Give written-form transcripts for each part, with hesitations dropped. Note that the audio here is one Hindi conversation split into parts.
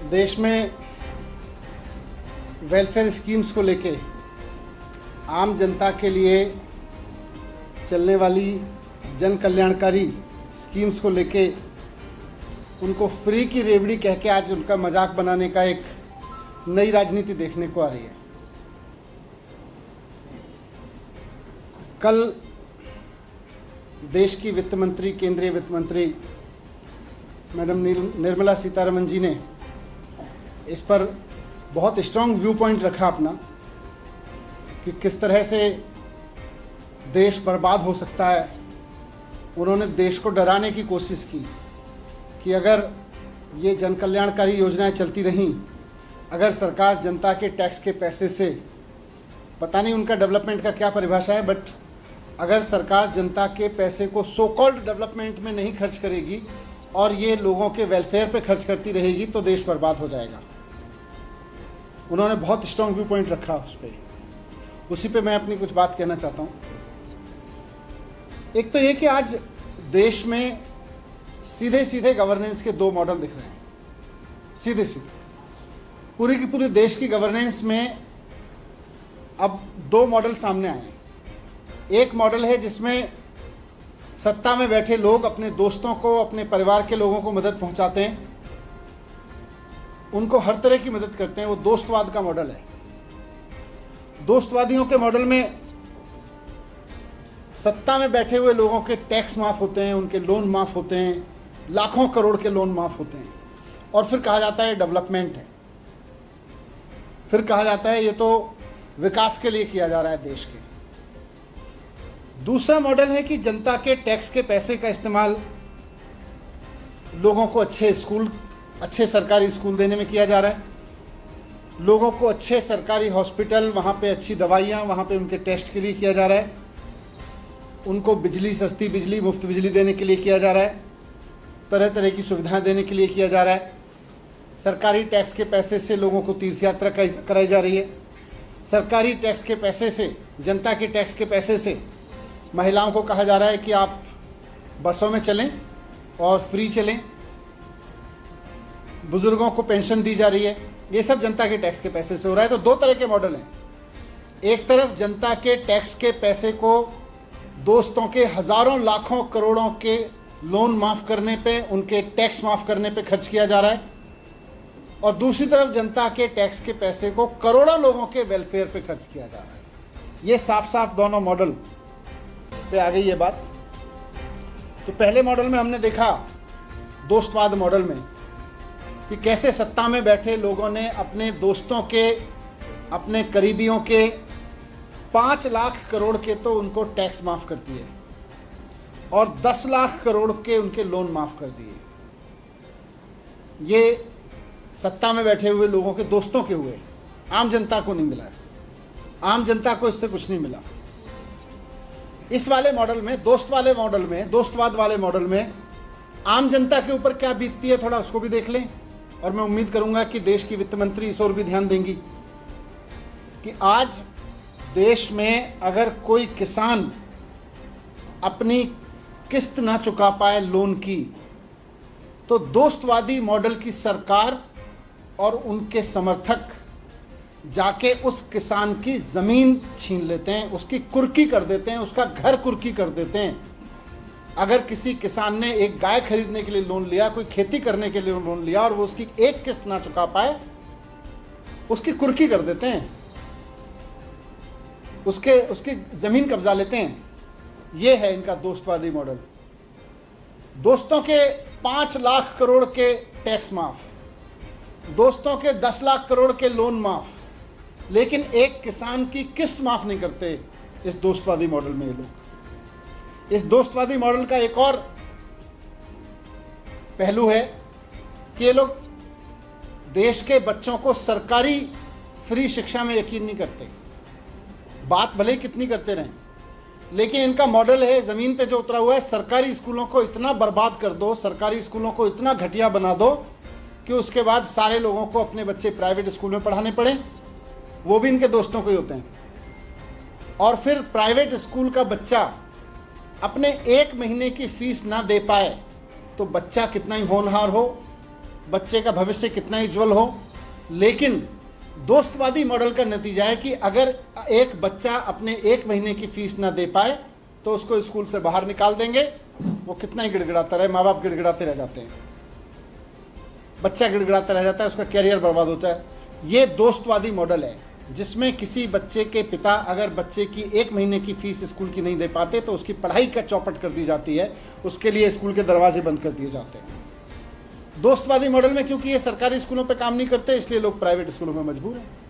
देश में वेलफेयर स्कीम्स को लेके आम जनता के लिए चलने वाली जन कल्याणकारी स्कीम्स को लेके उनको फ्री की रेवड़ी कह के आज उनका मजाक बनाने का एक नई राजनीति देखने को आ रही है। कल देश की वित्त मंत्री, केंद्रीय वित्त मंत्री मैडम निर्मला सीतारमण जी ने इस पर बहुत स्ट्रांग व्यू पॉइंट रखा अपना कि किस तरह से देश बर्बाद हो सकता है। उन्होंने देश को डराने की कोशिश की कि अगर ये जन कल्याणकारी योजनाएं चलती रहीं, अगर सरकार जनता के टैक्स के पैसे से, पता नहीं उनका डेवलपमेंट का क्या परिभाषा है, बट अगर सरकार जनता के पैसे को सो कॉल्ड डेवलपमेंट में नहीं खर्च करेगी और ये लोगों के वेलफेयर पे खर्च करती रहेगी तो देश बर्बाद हो जाएगा। उन्होंने बहुत स्ट्रांग व्यू पॉइंट रखा उस पर, उसी पे मैं अपनी कुछ बात कहना चाहता हूँ। एक तो ये कि आज देश में सीधे सीधे गवर्नेंस के दो मॉडल दिख रहे हैं, सीधे सीधे पूरी की पूरी देश की गवर्नेंस में अब दो मॉडल सामने आए हैं। एक मॉडल है जिसमें सत्ता में बैठे लोग अपने दोस्तों को, अपने परिवार के लोगों को मदद पहुंचाते हैं, उनको हर तरह की मदद करते हैं। वो दोस्तवाद का मॉडल है। दोस्तवादियों के मॉडल में सत्ता में बैठे हुए लोगों के टैक्स माफ होते हैं, उनके लोन माफ होते हैं, लाखों करोड़ के लोन माफ होते हैं, और फिर कहा जाता है डेवलपमेंट है, फिर कहा जाता है ये तो विकास के लिए किया जा रहा है देश के। दूसरा मॉडल है कि जनता के टैक्स के पैसे का इस्तेमाल लोगों को अच्छे सरकारी स्कूल देने में किया जा रहा है, लोगों को अच्छे सरकारी हॉस्पिटल, वहाँ पे अच्छी दवाइयाँ, वहाँ पे उनके टेस्ट के लिए किया जा रहा है, उनको बिजली, सस्ती बिजली, मुफ्त बिजली देने के लिए किया जा रहा है, तरह तरह की सुविधाएं देने के लिए किया जा रहा है। सरकारी टैक्स के पैसे से लोगों को तीर्थ यात्रा कराई जा रही है। सरकारी टैक्स के पैसे से, जनता के टैक्स के पैसे से महिलाओं को कहा जा रहा है कि आप बसों में चलें और फ्री चलें। बुजुर्गों को पेंशन दी जा रही है। ये सब जनता के टैक्स के पैसे से हो रहा है। तो दो तरह के मॉडल हैं। एक तरफ जनता के टैक्स के पैसे को दोस्तों के हजारों लाखों करोड़ों के लोन माफ करने पे, उनके टैक्स माफ करने पे खर्च किया जा रहा है, और दूसरी तरफ जनता के टैक्स के पैसे को करोड़ों लोगों के वेलफेयर पे खर्च किया जा रहा है। ये साफ साफ दोनों मॉडल पे आ गई ये बात। तो पहले मॉडल में हमने देखा, दोस्तवाद मॉडल में, कि कैसे सत्ता में बैठे लोगों ने अपने दोस्तों के, अपने करीबियों के 5 लाख करोड़ के तो उनको टैक्स माफ कर दिए और 10 लाख करोड़ के उनके लोन माफ कर दिए। ये सत्ता में बैठे हुए लोगों के दोस्तों के हुए, आम जनता को नहीं मिला। इससे आम जनता को इससे कुछ नहीं मिला। इस वाले मॉडल में, दोस्तवाद वाले मॉडल में आम जनता के ऊपर क्या बीतती है, थोड़ा उसको भी देख लें। और मैं उम्मीद करूंगा कि देश की वित्त मंत्री इस ओर भी ध्यान देंगी कि आज देश में अगर कोई किसान अपनी किस्त ना चुका पाए लोन की, तो दोस्तवादी मॉडल की सरकार और उनके समर्थक जाके उस किसान की जमीन छीन लेते हैं, उसकी कुर्की कर देते हैं, उसका घर कुर्की कर देते हैं। अगर किसी किसान ने एक गाय खरीदने के लिए लोन लिया, कोई खेती करने के लिए लोन लिया, और वो उसकी एक किस्त ना चुका पाए, उसकी कुर्की कर देते हैं, उसकी जमीन कब्जा लेते हैं। ये है इनका दोस्तवादी मॉडल। दोस्तों के 5 लाख करोड़ के टैक्स माफ, दोस्तों के 10 लाख करोड़ के लोन माफ, लेकिन एक किसान की किस्त माफ नहीं करते इस दोस्तवादी मॉडल में ये लोग। इस दोस्तवादी मॉडल का एक और पहलू है कि ये लोग देश के बच्चों को सरकारी फ्री शिक्षा में यकीन नहीं करते। बात भले ही कितनी करते रहें, लेकिन इनका मॉडल है ज़मीन पे जो उतरा हुआ है, सरकारी स्कूलों को इतना बर्बाद कर दो, सरकारी स्कूलों को इतना घटिया बना दो कि उसके बाद सारे लोगों को अपने बच्चे प्राइवेट स्कूल में पढ़ाने पड़े, वो भी इनके दोस्तों को ही होते हैं। और फिर प्राइवेट स्कूल का बच्चा अपने 1 महीने की फीस ना दे पाए तो बच्चा कितना ही होनहार हो, बच्चे का भविष्य कितना ही उज्जवल हो, लेकिन दोस्तवादी मॉडल का नतीजा है कि अगर एक बच्चा अपने 1 महीने की फीस ना दे पाए तो उसको स्कूल से बाहर निकाल देंगे। वो कितना ही गिड़गिड़ाता रहे, माँ बाप गिड़गिड़ाते रह जाते हैं, बच्चा गिड़गिड़ाता रह जाता है, उसका कैरियर बर्बाद होता है। ये दोस्तवादी मॉडल है जिसमें किसी बच्चे के पिता अगर बच्चे की 1 महीने की फीस स्कूल की नहीं दे पाते तो उसकी पढ़ाई का चौपट कर दी जाती है, उसके लिए स्कूल के दरवाजे बंद कर दिए जाते हैं। दोस्तवादी मॉडल में क्योंकि ये सरकारी स्कूलों पे काम नहीं करते, इसलिए लोग प्राइवेट स्कूलों में मजबूर हैं।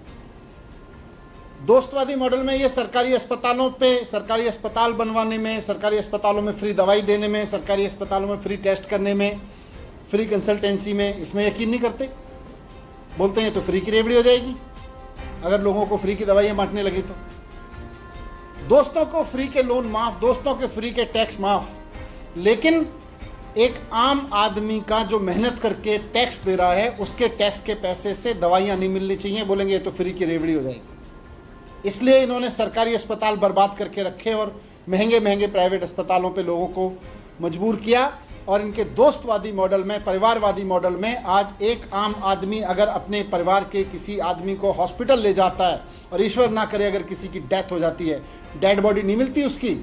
दोस्तवादी मॉडल में ये सरकारी अस्पतालों पे, सरकारी अस्पताल बनवाने में, सरकारी अस्पतालों में फ्री दवाई देने में, सरकारी अस्पतालों में फ्री टेस्ट करने में, फ्री कंसल्टेंसी में, इसमें यकीन नहीं करते। बोलते हैं तो फ्री की रेवड़ी हो जाएगी अगर लोगों को फ्री की दवाइयां बांटने लगी तो। दोस्तों को फ्री के लोन माफ, दोस्तों के फ्री के टैक्स माफ, लेकिन एक आम आदमी का जो मेहनत करके टैक्स दे रहा है उसके टैक्स के पैसे से दवाइयां नहीं मिलनी चाहिए, बोलेंगे ये तो फ्री की रेवड़ी हो जाएगी। इसलिए इन्होंने सरकारी अस्पताल बर्बाद करके रखे और महंगे महंगे प्राइवेट अस्पतालों पे लोगों को मजबूर किया। और इनके दोस्तवादी मॉडल में, परिवारवादी मॉडल में, आज एक आम आदमी अगर अपने परिवार के किसी आदमी को हॉस्पिटल ले जाता है और ईश्वर ना करे अगर किसी की डेथ हो जाती है, डेड बॉडी नहीं मिलती उसकी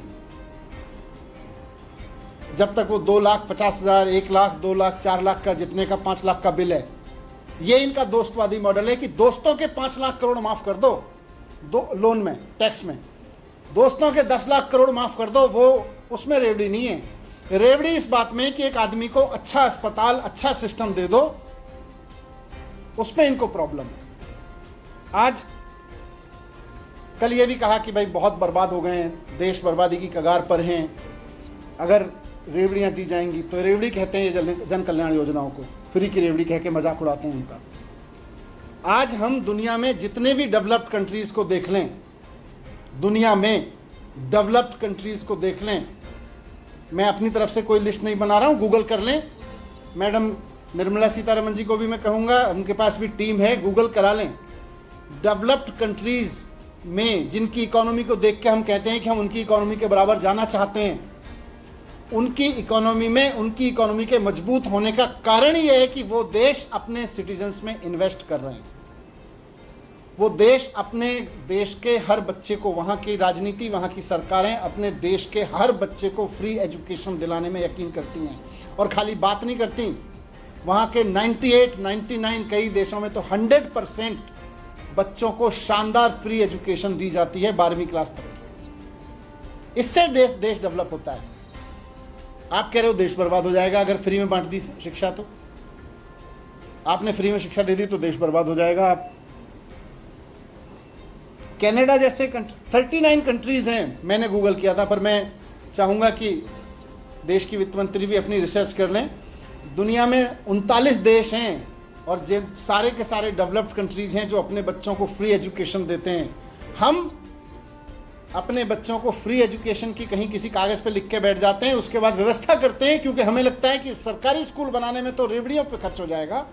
जब तक वो 2,50,000, 1 लाख, 2 लाख, 4 लाख का, जितने का 5 लाख का बिल है। ये इनका दोस्तवादी मॉडल है कि दोस्तों के 5 लाख करोड़ माफ कर दो लोन में, टैक्स में, दोस्तों के 10 लाख करोड़ माफ कर दो, वो उसमें रेवड़ी नहीं है। रेवड़ी इस बात में कि एक आदमी को अच्छा अस्पताल, अच्छा सिस्टम दे दो, उसमें इनको प्रॉब्लम है। आज कल ये भी कहा कि भाई बहुत बर्बाद हो गए हैं, देश बर्बादी की कगार पर हैं, अगर रेवड़ियां दी जाएंगी तो। रेवड़ी कहते हैं ये जन कल्याण योजनाओं को, फ्री की रेवड़ी कह के मजाक उड़ाते हैं उनका। आज हम दुनिया में जितने भी डेवलप्ड कंट्रीज को देख लें, दुनिया में डेवलप्ड कंट्रीज को देख लें, मैं अपनी तरफ से कोई लिस्ट नहीं बना रहा हूं, गूगल कर लें। मैडम निर्मला सीतारमण जी को भी मैं कहूंगा, उनके पास भी टीम है, गूगल करा लें। डेवलप्ड कंट्रीज में जिनकी इकोनॉमी को देख के हम कहते हैं कि हम उनकी इकोनॉमी के बराबर जाना चाहते हैं, उनकी इकोनॉमी में, उनकी इकोनॉमी के मजबूत होने का कारण यह है कि वो देश अपने सिटीजन्स में इन्वेस्ट कर रहे हैं। वो देश अपने देश के हर बच्चे को, वहाँ की राजनीति, वहाँ की सरकारें अपने देश के हर बच्चे को फ्री एजुकेशन दिलाने में यकीन करती हैं। और खाली बात नहीं करती, वहाँ के 98, 99 कई देशों में तो 100% बच्चों को शानदार फ्री एजुकेशन दी जाती है 12वीं क्लास तक। इससे देश डेवलप होता है। आप कह रहे हो देश बर्बाद हो जाएगा अगर फ्री में बांट दी शिक्षा, तो आपने फ्री में शिक्षा दे दी तो देश बर्बाद हो जाएगा। आप कनाडा जैसे 39 कंट्रीज हैं, मैंने गूगल किया था, पर मैं चाहूंगा कि देश की वित्त मंत्री भी अपनी रिसर्च कर लें। दुनिया में 39 देश हैं और सारे के सारे डेवलप्ड कंट्रीज हैं जो अपने बच्चों को फ्री एजुकेशन देते हैं। हम अपने बच्चों को फ्री एजुकेशन की कहीं किसी कागज पे लिख के बैठ जाते हैं, उसके बाद व्यवस्था करते हैं, क्योंकि हमें लगता है कि सरकारी स्कूल बनाने में तो रेवड़ियों पे खर्च हो जाएगा,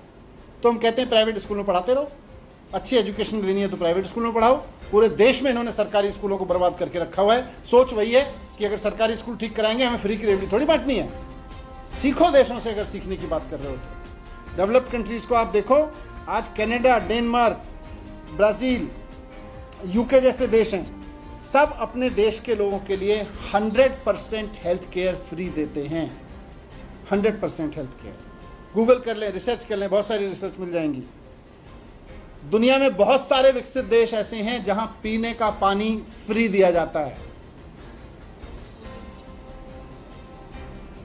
तो हम कहते हैं प्राइवेट स्कूल में पढ़ाते रहो। अच्छी एजुकेशन देनी है तो प्राइवेट स्कूल में पढ़ाओ। पूरे देश में इन्होंने सरकारी स्कूलों को बर्बाद करके रखा हुआ है। सोच वही है कि अगर सरकारी स्कूल ठीक कराएंगे, हमें फ्री की रेवड़ी थोड़ी बांटनी है। सीखो देशों से, अगर सीखने की बात कर रहे हो तो। डेवलप्ड कंट्रीज को आप देखो, आज कनाडा, डेनमार्क, ब्राजील, यूके जैसे देश हैं, सब अपने देश के लोगों के लिए 100% हेल्थ केयर फ्री देते हैं। 100% हेल्थ केयर। गूगल कर लें, रिसर्च कर लें, बहुत सारी रिसर्च मिल जाएंगी। दुनिया में बहुत सारे विकसित देश ऐसे हैं जहां पीने का पानी फ्री दिया जाता है।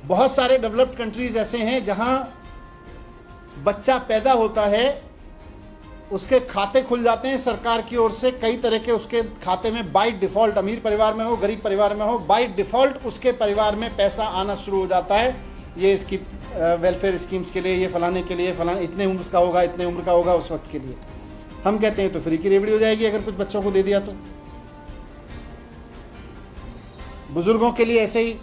बहुत सारे डेवलप्ड कंट्रीज ऐसे हैं जहां बच्चा पैदा होता है, उसके खाते खुल जाते हैं सरकार की ओर से, कई तरह के उसके खाते में बाय डिफॉल्ट, अमीर परिवार में हो, गरीब परिवार में हो, बाय डिफॉल्ट उसके परिवार में पैसा आना शुरू हो जाता है। ये इसकी वेलफेयर स्कीम्स के लिए, ये फलाने के लिए, फलाने इतने उम्र का होगा, इतने उम्र का होगा, उस वक्त के लिए। हम कहते हैं तो फ्री की रेवड़ी हो जाएगी अगर कुछ बच्चों को दे दिया तो। बुजुर्गों के लिए ऐसे ही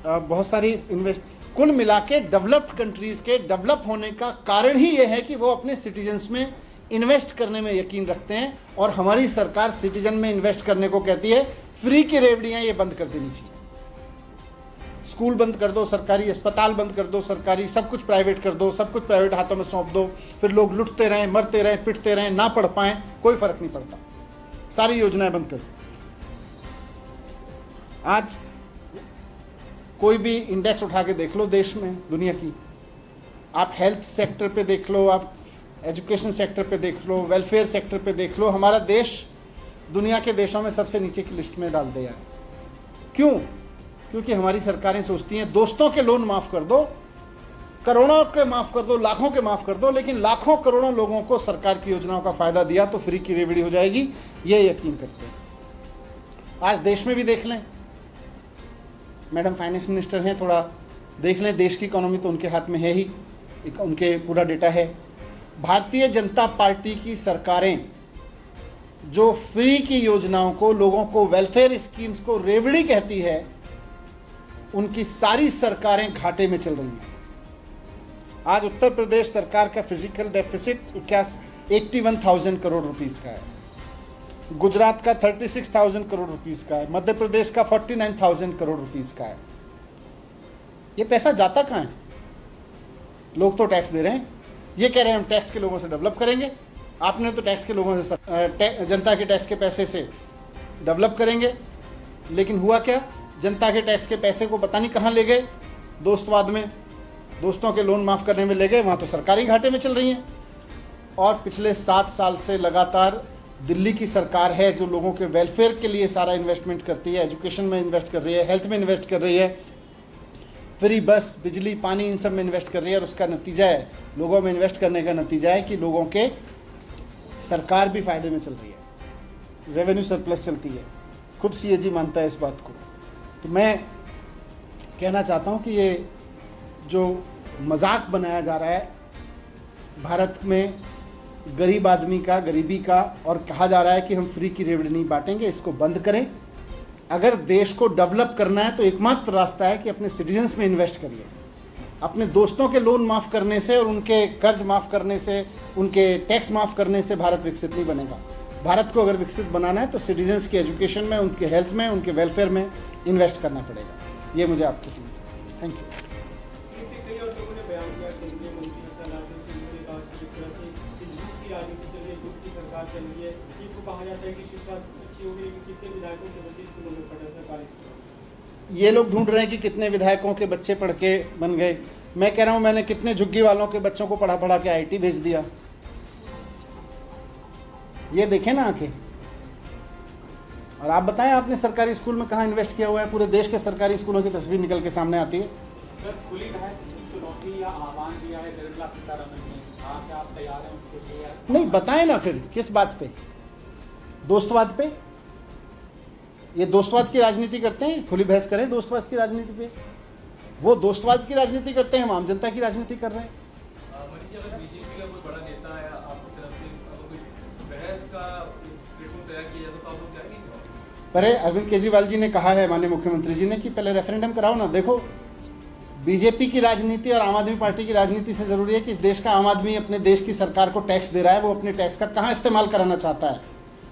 बहुत सारी इन्वेस्ट। कुल मिला के डेवलप्ड कंट्रीज के डेवलप होने का कारण ही यह है कि वो अपने सिटीजन्स में इन्वेस्ट करने में यकीन रखते हैं, और हमारी सरकार सिटीजन में इन्वेस्ट करने को कहती है। फ्री की रेवड़ियां ये बंद कर देनी चाहिए। स्कूल बंद कर दो, सरकारी अस्पताल बंद कर दो, सरकारी सब कुछ प्राइवेट कर दो, सब कुछ प्राइवेट हाथों में सौंप दो, फिर लोग लुटते रहें, मरते रहें, पिटते रहें, ना पढ़ पाएं, कोई फर्क नहीं पड़ता। सारी योजनाएं बंद कर दो। आज कोई भी इंडेक्स उठा के देख लो देश में, दुनिया की, आप हेल्थ सेक्टर पे देख लो, आप एजुकेशन सेक्टर पे देख लो, वेलफेयर सेक्टर पे देख लो, हमारा देश दुनिया के देशों में सबसे नीचे की लिस्ट में डाल दिया है। क्यों? क्योंकि हमारी सरकारें सोचती हैं दोस्तों के लोन माफ कर दो, करोड़ों के माफ कर दो, लाखों के माफ कर दो, लेकिन लाखों करोड़ों लोगों को सरकार की योजनाओं का फायदा दिया तो फ्री की रेवड़ी हो जाएगी, ये यकीन करते हैं। आज देश में भी देख लें, मैडम फाइनेंस मिनिस्टर हैं, थोड़ा देख लें, देश की इकोनॉमी तो उनके हाथ में है ही, उनके पूरा डेटा है। भारतीय जनता पार्टी की सरकारें जो फ्री की योजनाओं को, लोगों को, वेलफेयर स्कीम्स को रेवड़ी कहती है, उनकी सारी सरकारें घाटे में चल रही हैं। आज उत्तर प्रदेश सरकार का फिजिकल डेफिसिट 81,000 करोड़ रुपीस का है, गुजरात का 36,000 करोड़ रुपीस का है, मध्य प्रदेश का 49,000 करोड़ रुपीस का है। ये पैसा जाता कहाँ है? लोग तो टैक्स दे रहे हैं, ये कह रहे हैं हम टैक्स के लोगों से डेवलप करेंगे। आपने तो टैक्स के लोगों से, जनता के टैक्स के पैसे से डेवलप करेंगे, लेकिन हुआ क्या? जनता के टैक्स के पैसे को पता नहीं कहाँ ले गए, दोस्तवाद में, दोस्तों के लोन माफ़ करने में ले गए, वहाँ तो सरकारी घाटे में चल रही हैं। और पिछले 7 साल से लगातार दिल्ली की सरकार है जो लोगों के वेलफेयर के लिए सारा इन्वेस्टमेंट करती है, एजुकेशन में इन्वेस्ट कर रही है, हेल्थ में इन्वेस्ट कर रही है, फ्री बस, बिजली, पानी, इन सब में इन्वेस्ट कर रही है। और उसका नतीजा है, लोगों में इन्वेस्ट करने का नतीजा है कि लोगों के सरकार भी फायदे में चल रही है, रेवेन्यू सरप्लस चलती है। खुद सीएजी मानता है इस बात को। तो मैं कहना चाहता हूँ कि ये जो मजाक बनाया जा रहा है भारत में गरीब आदमी का, गरीबी का, और कहा जा रहा है कि हम फ्री की रेवड़ी नहीं बांटेंगे, इसको बंद करें। अगर देश को डेवलप करना है तो एकमात्र रास्ता है कि अपने सिटीजन्स में इन्वेस्ट करिए। अपने दोस्तों के लोन माफ़ करने से और उनके कर्ज माफ़ करने से, उनके टैक्स माफ़ करने से भारत विकसित नहीं बनेगा। भारत को अगर विकसित बनाना है तो सिटीजन्स की एजुकेशन में, उनके हेल्थ में, उनके वेलफेयर में इन्वेस्ट करना पड़ेगा। ये मुझे आपसे समझ। Thank you. ये लोग ढूंढ रहे हैं कि कितने विधायकों के बच्चे पढ़ के बन गए। मैं कह रहा हूं मैंने कितने झुग्गी वालों के बच्चों को पढ़ा पढ़ा के आईटी भेज दिया। ये देखें ना आके। और आप बताएं आपने सरकारी स्कूल में कहाँ इन्वेस्ट किया हुआ है? पूरे देश के सरकारी स्कूलों की तस्वीर निकल के सामने आती है। सर, खुली बहस की चुनौती या आह्वान दिया है निर्मला सीतारमण ने, क्या आप तैयार हैं उसके लिए? नहीं, बताएं ना फिर किस बात पे? दोस्तवाद पे? ये दोस्तवाद की राजनीति करते हैं? खुली बहस करें दोस्तवाद की राजनीति पे। वो दोस्तवाद की राजनीति करते हैं, हम आम जनता की राजनीति कर रहे हैं। बीजेपी का कोई बड़ा नेता है आपकी तरफ से कोई बहस का प्लेटफॉर्म तैयार किया जाए तो आप लोग जाएंगे? पर अरविंद केजरीवाल जी ने कहा है, माननीय मुख्यमंत्री जी ने, कि पहले रेफरेंडम कराओ ना। देखो, बीजेपी की राजनीति और आम आदमी पार्टी की राजनीति से जरूरी है कि इस देश का आम आदमी अपने देश की सरकार को टैक्स दे रहा है, वो अपने टैक्स का कहाँ इस्तेमाल कराना चाहता है।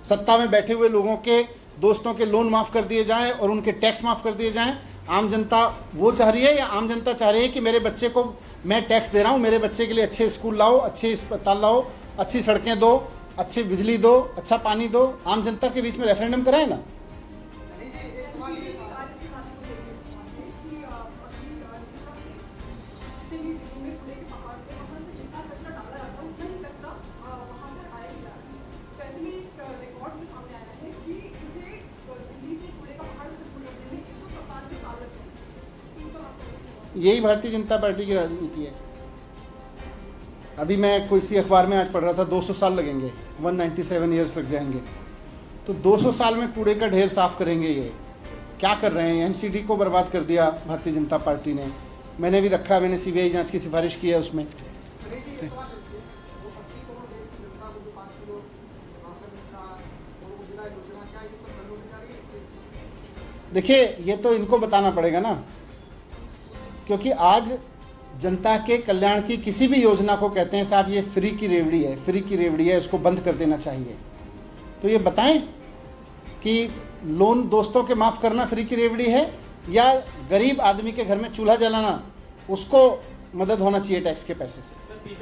सत्ता में बैठे हुए लोगों के, दोस्तों के लोन माफ़ कर दिए जाएं और उनके टैक्स माफ़ कर दिए जाएं। आम जनता वो चाह रही है, या आम जनता चाह रही है कि मेरे बच्चे को मैं टैक्स दे रहा हूं, मेरे बच्चे के लिए अच्छे स्कूल लाओ, अच्छे अस्पताल लाओ, अच्छी सड़कें दो, अच्छी बिजली दो, अच्छा पानी दो। आम जनता के बीच में रेफरेंडम कराए ना। यही भारतीय जनता पार्टी की राजनीति है। अभी मैं कोई सी अखबार में आज पढ़ रहा था 200 साल लगेंगे, 197 ईयर्स लग जाएंगे। तो 200 साल में कूड़े का ढेर साफ करेंगे। ये क्या कर रहे हैं? एनसीडी को बर्बाद कर दिया भारतीय जनता पार्टी ने। मैंने भी रखा, मैंने सीबीआई जांच की सिफारिश की है उसमें। देखिए, ये तो इनको बताना पड़ेगा ना, क्योंकि आज जनता के कल्याण की किसी भी योजना को कहते हैं साहब ये फ्री की रेवड़ी है, फ्री की रेवड़ी है, इसको बंद कर देना चाहिए। तो ये बताएं कि लोन दोस्तों के माफ़ करना फ्री की रेवड़ी है, या गरीब आदमी के घर में चूल्हा जलाना, उसको मदद होना चाहिए टैक्स के पैसे से।